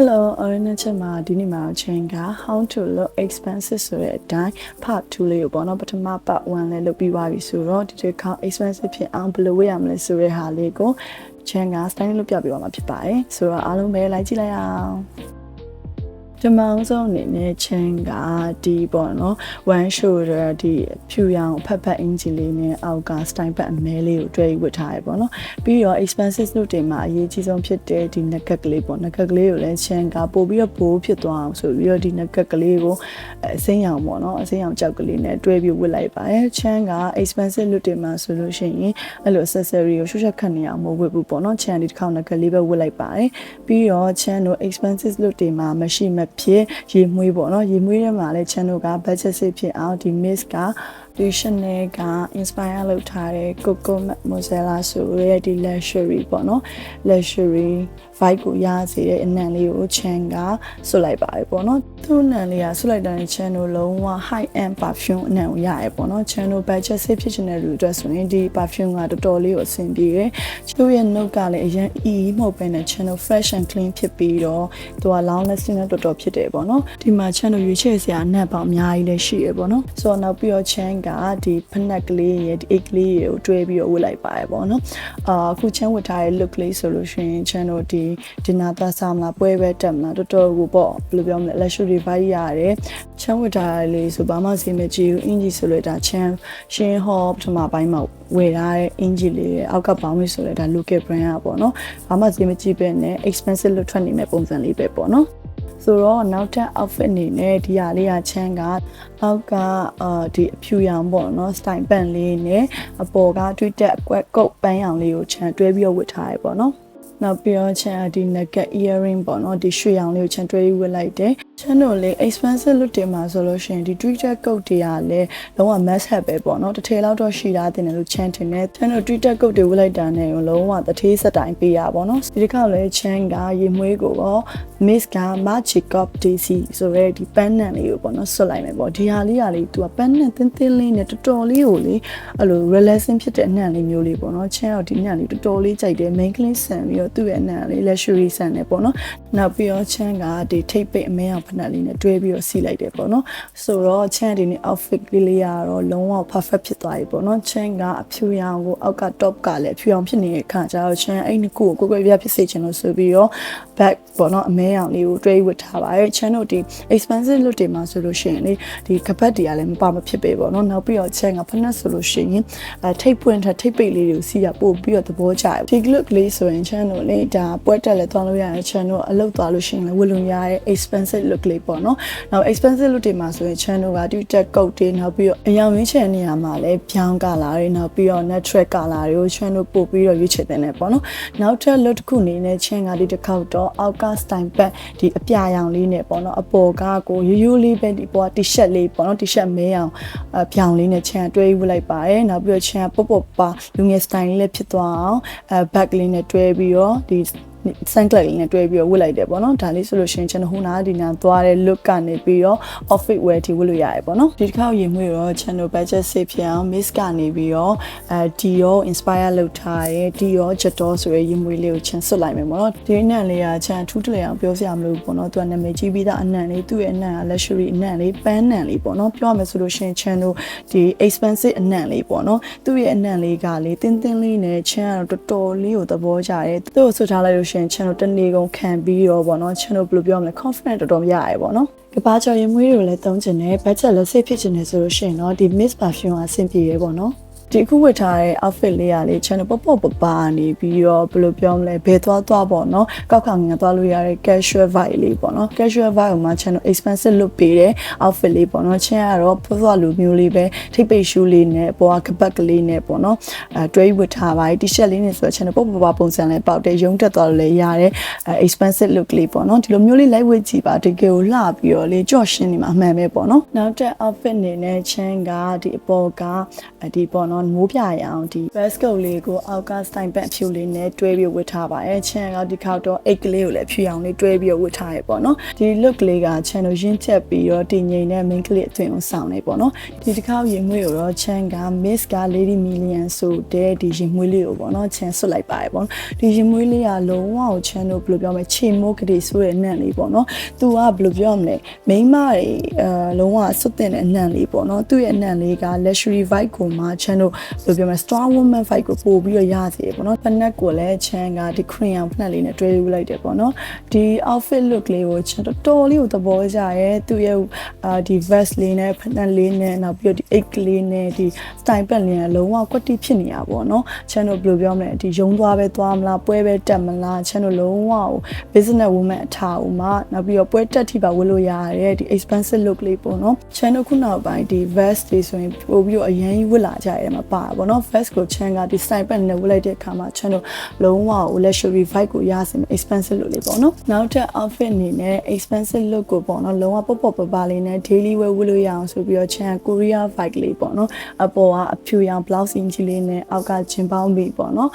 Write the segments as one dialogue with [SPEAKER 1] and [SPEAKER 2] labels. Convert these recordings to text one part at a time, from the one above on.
[SPEAKER 1] Hello, Arena Chama, Dinima Chenga, how to look expenses so at time, part 2 lay upon a bottom map part 1 let be why we so did you count expensive ample way I'm less so halego, Chenga, standing look up your map so I'll be like Jilaya. ဒီမှာအဆုံးအနေနဲ့ချင်းကဒီပေါ့နော် one shoulder ဒီဖြူရောင်ဖက်ဖက်အင်ဂျီလေးနဲ့အောက်က style ပတ်အမဲလေးကိုတွဲဝတ်ထားရပေါ့နော်ပြီးတော့ expenses လို့တင်မှာအရေးကြီးဆုံးဖြစ်တဲ့ဒီ nugget ကလေးပေါ့ nugget ကလေးကိုလည်းချင်းကပို့ပြီးတော့ပိုးဖြစ်သွားအောင်ဆိုပြီးတော့ဒီ nugget ကလေးကိုအစိမ်းရောင်ပေါ့နော်အစိမ်းရောင်ကြောက်ကလေးနဲ့တွဲပြီးဝတ်လိုက်ပါတယ်ချင်းက expenses လို့တင်မှာဆိုလို့ရှိရင်အဲ့လို accessory ကိုရှုပ်ရှက်ခတ်နေအောင်မဝတ်ဘူးပေါ့နော်ချင်းဒီတစ်ခေါက် nugget လေးပဲဝတ်လိုက်ပါတယ်ပြီးတော့ချင်းတို့ expenses လို့တင်မှာမရှိမဖြစ်ရေမွေးပေါ့နော်ရေမွေးထဲမှာလည်း channel က budget စစ်ဖြစ်အောင်ဒီ mix ကဒီ Chanel က inspire လုပ်ထားတဲ့ Coco Mozzarella ဆိုရဲဒီ luxury ပေါ့နော် luxury vibe ကိုရစေတဲ့အနံလေးကို Chan ကဆွတ်လိုက်ပါတယ်ပေါ့နော်သူ့အနံလေးကဆွတ်လိုက်တဲ့ channel လုံးဝ high end perfume အနံကိုရရပေါ့နော် channel budget စစ်ဖြစ်တဲ့လူအတွက်ဆိုရင်ဒီ perfume ကတော်တော်လေးကိုအဆင်ပြေတယ်သူ့ရဲ့ note ကလည်းအရင် မဟုတ်ဘဲနဲ့ channel fresh and clean ဖြစ်ပြီးတော့သူက long lasting နဲ့တော်တော်ဖြစ်တယ်ပေါ့နော်ဒီမှာ channel ရွေးချယ်စရာအနံပေါင်းအများကြီးလည်းရှိရပေါ့နော်ဆိုတော့နောက်ပြီးတော့ Chan ကဒီဖနက်ကလေးရဲ့ဒီ egg လေးကိုတွဲပြီးတော့ဝတ်လိုက်ပါတယ်ပေါ့နော်အခု Chan ဝတ်ထားတဲ့ look လေးဆိုလို့ရှိရင် Chan တို့ဒီ dinner သားစားမလားပွဲပဲတက်မလားတော်တော်ကိုပေါ့ဘယ်လိုပြောမလဲ luxury vibe ရတယ် Chan ဝတ်ထားတဲ့လေးဆိုဘာမှစီမကြည့်ဘူးအင်ဂျီဆိုလို့ဒါ Chan ရှင်းဟောပထမပိုင်းမှာဝယ်ထားတဲ့အင်ဂျီလေးရဲ့အောက်ကပေါင်းလေးဆိုလဲဒါ local brand อ่ะပေါ့နော်ဘာမှစီမကြည့်ပဲနဲ့ expensive လို့ထွက်နေမဲ့ပုံစံလေးပဲပေါ့နော်ဆိုတော့နောက်ထပ် outfit အနေနဲ့ဒီဟာလေးက Chan ကအောက်ကဒီအဖြူရောင်ပေါ့နော် style ပန့်လေးနဲ့အပေါ်ကတွေ့တဲ့အကွက်ကုတ်ပန်းရောင်လေးကို Chan တွဲပြီးတော့ဝတ်ထားရပေါ့နော်နောက်ပြီးတော့ Chan ဒီ nugget earring ပေါ့နော်ဒီရွှေရောင်လေးကို Chan တွဲပြီးဝတ်လိုက်တယ် Chan တို့လေ expensive လို့တင်မှာဆိုလို့ရှိရင်ဒီ Twitter ကုတ်တွေကလည်းလုံးဝ must have ပဲပေါ့နော်တစ်ထည်လောက်တော့ရှိသားတင်တယ်လို့ Chan တင်တယ် Chan တို့ Twitter ကုတ်တွေဝတ်လိုက်တာနဲ့လုံးဝတစ်ထည်စက်တိုင်းပေးရပါတော့ဒီတစ်ခါလည်း Chan ကရေမွေးကိုတော့ Miss က Magic DC ဆိုရဲဒီပန်းနံလေးကိုပေါ့နော်ဆွတ်လိုက်မယ်ပေါ့ဒီဟာလေးကလေသူကပန်းနံတင်းတင်းလေးနဲ့တော်တော်လေးကိုလေအဲ့လို relaxing ဖြစ်တဲ့အနံလေးမျိုးလေးပေါ့နော် Chan တို့ဒီအနံလေးတော်တော်လေးကြိုက်တယ် main clean ဆန်ပြီးတော့သူ့ရဲ့အနံလေး luxury ဆန်နေပေါ့နော်နောက်ပြီးတော့ Chan ကဒီထိပ်ပိတ်အမဲအောင်ဖက်လေးနဲ့တွဲပြီးတော့စီလိုက်တယ်ပေါ့နော်ဆိုတော့ Chan ဒီနေ့ outfit လေးကတော့လုံးဝ perfect ဖြစ်သွားပြီပေါ့နော် Chan ကအဖြူရောင်ကိုအောက်က top ကလည်းအဖြူရောင်ဖြစ်နေတဲ့အခါကျတော့ Chan အဲ့ဒီကိုကိုပြဖြစ်စေချင်လို့ဆိုပြီးတော့ back ပေါ့နော်အမဲရောင်လေးကိုတွဲဝတ်ထားပါတယ် Chan တို့ဒီ expensive လို့တင်မှာဆိုလို့ရှိရင်လေဒီကပတ်တွေကလည်းမပါမဖြစ်ပေပေါ့နော်နောက်ပြီးတော့ Chan ကဖက်နဲ့ဆိုလို့ရှိရင်ထိပ်ပွင့်ထိပ်ပိတ်လေးတွေကိုစီးရပို့ပြီးတော့သဘောကျတယ်ဒီ look လေးဆိုရင် Chan တို့လေဒါပွဲတက်လည်းသွားလို့ရတယ် Chan တို့အလုပ်သွားလို့ရှိရင်လည်းဝတ်လို့ရတဲ့ expensive look လေးပေါ့နော်နောက် expensive look တွေမှာဆိုရင် Chan တို့က Twitter ကုတ်တွေနောက်ပြီးတော့အရောင်ရင်းချယ်နေရာမှာလည်းပြောင်းကလာတွေနောက်ပြီးတော့ natural color တွေကို Chan တို့ပို့ပြီးတော့ရွေးချယ်တယ်ပေါ့နော်နောက်ထပ် look တစ်ခုအနေနဲ့ Chan ကဒီတစ်ခေါက်တော့အောက်က style ပတ်ဒီအပြာရောင်လေးနဲ့ပေါ့နော်အပေါ်ကကိုရိုးလေးပဲဒီပေါ်က t-shirt လေးပေါ့နော် t-shirt မဲအောင်ပြောင်လေးနဲ့ Chan တွဲဝတ်လိုက်ပါတယ်နောက်ပြီးတော့ Chan ပုတ်ပုတ်ပါလူငယ် style လေးလည်းဖြစ်သွားအောင်back လေးနဲ့တွဲပြီးတော့ဒီsunglass လေးနဲ့တွဲပြီးတော့ဝတ်လိုက်တယ်ပေါ့နော်ဒါလေးဆိုလို့ရှိရင် Chan ဟိုနာဒီနာသွားတဲ့ look ကနေပြီးတော့ outfit wear ထိဝတ်လို့ရတယ်ပေါ့နော်ဒီတစ်ခါရေမွေးတော့ Chan budget စစ်ဖြစ်အောင် miss ကနေပြီးတော့Dior inspire လုပ်ထားတဲ့ Dior Jador ဆိုရဲရေမွေးလေးကို Chan ဆွတ်လိုက်မယ်ပေါ့နော်ဒီအနံလေးက Chan ထူးတလဲအောင်ပြောစရာမလိုဘူးပေါ့နော်သူကနာမည်ကြီးပြီးသားအနံလေးသူ့ရဲ့အနံက luxury အနံလေးပန်းနံလေးပေါ့နော်ပြောရမယ်ဆိုလို့ရှိရင် Chan တို့ဒီ expensive အနံလေးပေါ့နော်သူ့ရဲ့အနံလေးကလေတင်းတင်းလေးနဲ့ Chan ကတော့တော်တော်လေးကိုသဘောကျတယ်သူ့ကိုဆွတ်ထားလိုက်လို့ရှိရင် Chan တို့တနေကုန်ခံပြီးတော့ပေါ့နော် Chan တို့ဘယ်လိုပြောမလဲ confident တော်တော်ရရပေါ့နော်ကဘာကျော်ရင်မွေးတွေကိုလည်းသုံးချင်တယ် budget လည်းစိတ်ဖြစ်ချင်တယ်ဆိုလို့ရှိရင်တော့ဒီ Miss Perfume ကအဆင်ပြေရပေါ့နော်ဒီခုဝတ်ထားတဲ့ outfit လေးကလေ Chan ပေါ့ပေါ့ပပနေပြီးတော့ဘယ်လိုပြောမလဲဘယ်သွားပေါ့နော်ကောက်ခေါင်ငင်သွားလို့ရတဲ့ casual vibe လေးပေါ့နော် casual vibe ကိုမှ Chan expensive look ပေးတဲ့ outfit လေးပေါ့နော် Chan ကတော့ဖွားလူမျိုးလေးပဲထိပ်ပိတ် shoe လေးနဲ့ပေါ်ကကပတ်ကလေးနဲ့ပေါ့နော်တွဲဝတ်ထားပါတယ် t-shirt လေးနဲ့ဆိုတော့ Chan ပေါ့ပေါ့ပုံစံလေးပေါက်တယ်ရုံးတက်သွားလို့လည်းရတဲ့ expensive look လေးပေါ့နော်ဒီလိုမျိုးလေး light weight ကြည့်ပါတကယ်ကိုလှပြီးတော့လေကြော့ရှင်းနေမှာအမှန်ပဲပေါ့နော်နောက်တဲ့ outfit အနေနဲ့ Chan ကဒီအပေါ်ကဒီပေါ့နော် မိုးပြရအောင်ဒီ vest coat လေးကိုအောက်က style band ဖြူလေးနဲ့တွဲပြီးဝတ်ထားပါတယ်ချန်ကဒီခေါက်တော့အိတ်ကလေးကိုလည်းဖြူအောင်လေးတွဲပြီးဝတ်ထားရပေါ့နော်ဒီ look လေးကချန်တို့ရင်းချက်ပြီးတော့တည်ငြိမ်တဲ့ main ကလေးအသွင်ကိုဆောင်နေပေါ့နော်ဒီတစ်ခေါက်ရင်မွေးကိုတော့ချန်က miss က lady million ဆိုတဲ့ဒီရင်မွေးလေးကိုပေါ့နော်ချန်ဆွတ်လိုက်ပါတယ်ပေါ့နော်ဒီရင်မွေးလေးကလုံးဝကိုချန်တို့ဘယ်လိုပြောမလဲခြေမိုးကလေးဆိုတဲ့နံ့လေးပေါ့နော်သူကဘယ်လိုပြောမလဲမိန်းမတွေလုံးဝဆွတ်တဲ့အနံ့လေးပေါ့နော်သူ့ရဲ့အနံ့လေးက luxury vibe ကိုမှချန်တို့ဘယ်လိုပြောမလဲ strong woman vibe ကိုပို့ပြီးတော့ရစေပေါ့နော်ဖနက်ကိုလည်းချန်ကဒီ crayon ဖနက်လေးနဲ့တွဲယူလိုက်တယ်ပေါ့နော်ဒီ outfit look လေးကိုချန်တော်တော်လေးကိုသဘောကျရဲသူ့ရဲ့ဒီ vest လေးနဲ့ဖနက်လေးနဲ့နောက်ပြီးတော့ဒီ အိတ်ကလေးနဲ့ဒီ style band လေးကလုံးဝကွက်တိဖြစ်နေရပေါ့နော်ချန်တို့ဘယ်လိုပြောမလဲဒီယုံသွားပဲသွားမလားပွဲပဲတက်မလားချန်တို့လုံးဝကို business woman အထားဦးမှာနောက်ပြီးတော့ပွဲတက်ထိပါဝတ်လို့ရတဲ့ဒီ expensive look လေးပေါ့နော်ချန်တို့ခုနောက်ပိုင်းဒီ vest တွေဆိုရင်ပို့ပြီးတော့အရင်ဝတ်လာကြရတယ်မှာပါပေါ့နော် vest ကိုချန်ကဒီ style band နဲ့ဝတ်လိုက်တဲ့အခါမှာချန်တို့လုံးဝကို luxury vibe ကိုရစေမယ် expensive look လေးပေါ့နော်နောက်ထပ် outfit အနေနဲ့ expensive look ကိုပေါ့နော်လုံးဝပေါ့ပေါ့ပလေးနဲ့ daily wear ဝတ်လို့ရအောင်ဆိုပြီးတော့ချန် Korea vibe လေးပေါ့နော်အပေါ်ကအဖြူရောင် blouse ကြီးလေးနဲ့အောက်ကဂျင်ပေါင်းဘီပေါ့နော်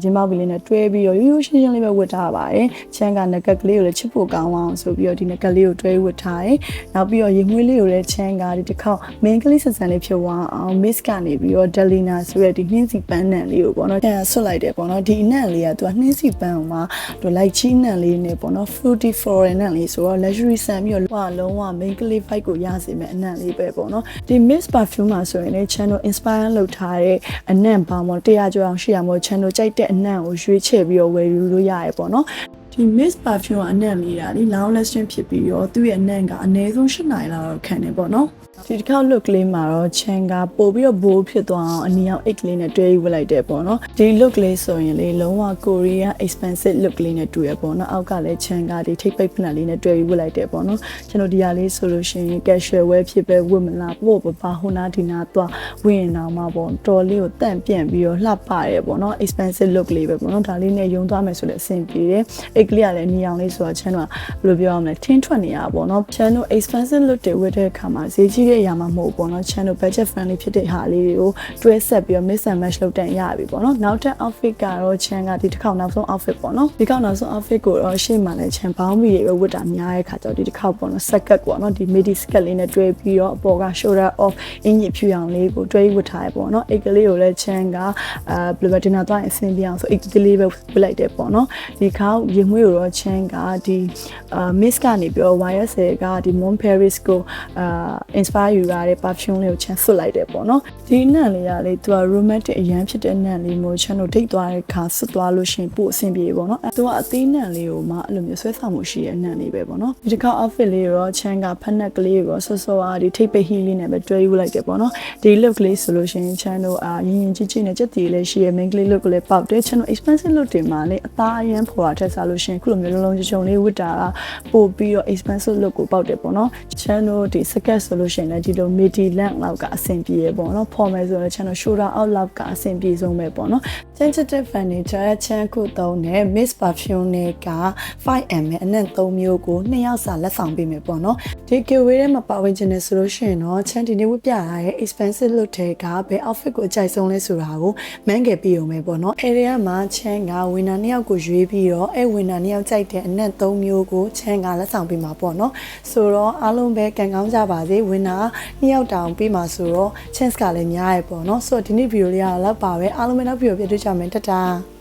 [SPEAKER 1] ဂျင်ပေါင်းဘီလေးနဲ့တွဲပြီးတော့ရိုးရိုးရှင်းရှင်းလေးပဲဝတ်ထားပါတယ်ချန်ကနဂတ်ကလေးကိုလည်းချစ်ဖို့ကောင်းအောင်ဆိုပြီးတော့ဒီနဂတ်လေးကိုတွဲဝတ်ထားတယ်နောက်ပြီးတော့ရေမွေးလေးကိုလည်းချန်ကဒီတစ်ခေါက် main ကလေးဆန်ဆန်လေးဖြစ်သွားအောင် miss ကနေပြီးတော့ Delina ဆိုတဲ့ဒီနှင်းစီပန်းနံလေးကိုပေါ့နော်ချန်ဆွတ်လိုက်တယ်ပေါ့နော်ဒီနံလေးကသူကနှင်းစီပန်းကိုမှသူလိုက်ချီနံလေးနဲ့ပေါ့နော် fruity floral နံလေးဆိုတော့ luxury ဆန်ပြီးတော့လုံးဝ main ကလေး vibe ကိုရစေမယ်အနံလေးပဲပေါ့နော်ဒီ miss perfume မှာဆိုရင်လည်း channel inspire လုပ်ထားတဲ့အနံပေါင်းပေါ့100ကျော်အောင်ရှိရမို့ channel ကြိုက်တဲ့အနံကိုရွေးချယ်ပြီးတော့ဝယ်ယူလို့ရရပေါ့နော်ဒီ miss perfume အနံလေးတာလေ long lasting ဖြစ်ပြီးတော့သူ့ရဲ့အနံကအနည်းဆုံး8နိုင်လောက်ခံနေပေါ့နော်ဒီတစ်ခေါက် look လေးမှာတော့ချန်ကပို့ပြီးတော့ bold ဖြစ်သွားအောင်အနီအောင် အိတ်ကလေးနဲ့တွဲယူဝတ်လိုက်တယ်ပေါ့နော်ဒီ look လေးဆိုရင်လေလုံးဝ Korean expensive look လေးနဲ့တူရပေါ့နော်အောက်ကလည်းချန်ကဒီထိပ်ပိတ်ဖနက်လေးနဲ့တွဲယူဝတ်လိုက်တယ်ပေါ့နော်ကျွန်တော်ဒီဟာလေးဆိုလို့ရှိရင် casual wear ဖြစ်ပဲဝတ်မလားပို့ပပဟိုနာဒီနာသွားဝင်ရင်တော့မှာပေါ့တော်လေးကိုတန့်ပြန့်ပြီးတော့လှပတယ်ပေါ့နော် expensive look လေးပဲပေါ့နော်ဒါလေးနဲ့ယုံသွားမယ်ဆိုလည်းအဆင်ပြေတယ်အိတ်ကလေးကလည်းအနီအောင်လေးဆိုတော့ချန်ကဘယ်လိုပြောရမလဲထင်းထွက်နေရပေါ့နော်ချန်တို့ expensive look တွေဝတ်တဲ့အခါမှာဈေးကြီးတဲ့အရာမှမဟုတ်ပေါ့နော် channel budget friendly ဖြစ်တဲ့ဟာလေးတွေကိုတွဲဆက်ပြီးတော့ mix and match လုပ်တန်ရပြီပေါ့နော်နောက်ထပ် outfit ကတော့ chan ကဒီတစ်ခေါက်နောက်ဆုံး outfit ပေါ့နော်ဒီခေါက်နောက်ဆုံး outfit ကိုတော့ရှေ့မှာလည်း chan ဘောင်းမီတွေပဲဝတ်တာများတဲ့ခါကျတော့ဒီတစ်ခေါက်ပေါ့နော် skirt ပေါ့နော်ဒီ midi skirt လေးနဲ့တွဲပြီးတော့အပေါ်က shoulder off အင်ကြီးဖြူရောင်လေးကိုတွဲဝတ်ထားရပေါ့နော်အိတ်ကလေးကိုလည်း chan ကဘယ်လိုပဲတင်တာသွားရင်အဆင်ပြေအောင်ဆိုအိတ်ကလေးပဲဝတ်လိုက်တယ်ပေါ့နော်ဒီခေါက်ရင်မွေးကိုတော့ chan ကဒီ miss ကနေပြီးတော့ YSL ကဒီ Mon Paris ကိုinspire ယူရတဲ့ perfume လေးကိုချန်ဆွတ်လိုက်တယ်ပေါ့နော်ဒီနံလေးကလေသူက romantic အရန်ဖြစ်တဲ့နံလေးမျိုးချန်တို့ဒိတ်သွားတဲ့ခါဆွတ်သွားလို့ရှင်ပို့အဆင်ပြေပေါ့နော်သူကအသေးနံလေးကိုမှအဲ့လိုမျိုးဆွဲဆောင်မှုရှိတဲ့နံလေးပဲပေါ့နော်ဒီတစ်ခါ outfit လေးရောချန်ကဖက်နက်ကလေးကိုဆော့ဆော့အားဒီထိပ်ပိတ်ဟီးလေးနဲ့ပဲတွဲယူလိုက်တယ်ပေါ့နော်ဒီ look လေးဆိုလို့ရှင်ချန်တို့ရင်ရင်ကြီးကြီးနဲ့ကြက်တီလေးရှိရဲ့ main ကလေး look လေးပေါက်တယ်ချန်တို့ expensive look တွေမှာလေအသားအရန်ဖော်တာထက်စားလို့ရှင်ခုလိုမျိုးလုံးလုံးချုံချုံလေးဝတ်တာကပို့ပြီးတော့ expensive look ကိုပေါက်တယ်ပေါ့နော်ချန်တို့ဒီ skirt ဆိုလို့ရှင်လည်းဒီလို midi length လောက်ကအဆင်ပြေရပေါ့နော်ဖော်မယ်ဆိုတော့ channel shoulder out လောက်ကအဆင်ပြေဆုံးပဲပေါ့နော် sensitive furniture ချန်ခုသုံးနဲ့ miss perfume နဲ့က 5ml အနက်3မျိုးကို2ယောက်စာလက်ဆောင်ပေးမယ်ပေါ့နော်ဒီ giveaway ထဲမှာပါဝင်ခြင်းနဲ့ဆိုလို့ရှိရင်တော့ချန်ဒီနေ့ဝတ်ပြထားတဲ့ expensive look တွေကဘယ် outfit ကိုအကြိုက်ဆုံးလဲဆိုတာကိုမှန်းခဲ့ပြီးအောင်ပဲပေါ့နော်အဲဒီကမှာချန်ကဝီနာ2ယောက်ကိုရွေးပြီးတော့အဲဝီနာ2ယောက်ကြိုက်တဲ့အနက်3မျိုးကိုချန်ကလက်ဆောင်ပေးမှာပေါ့နော်ဆိုတော့အားလုံးပဲကန်ကောင်းကြပါစေဝီနာ2ယောက်တောင်ပေးမှာဆိုတော့ chance ကလည်းများရပေါ့နော်ဆိုတော့ဒီနေ့ဗီဒီယိုလေးကတော့လောက်ပါပဲအားလုံးပဲနောက်ဗီဒီယိုပြတွေ့ကြမယ်တတား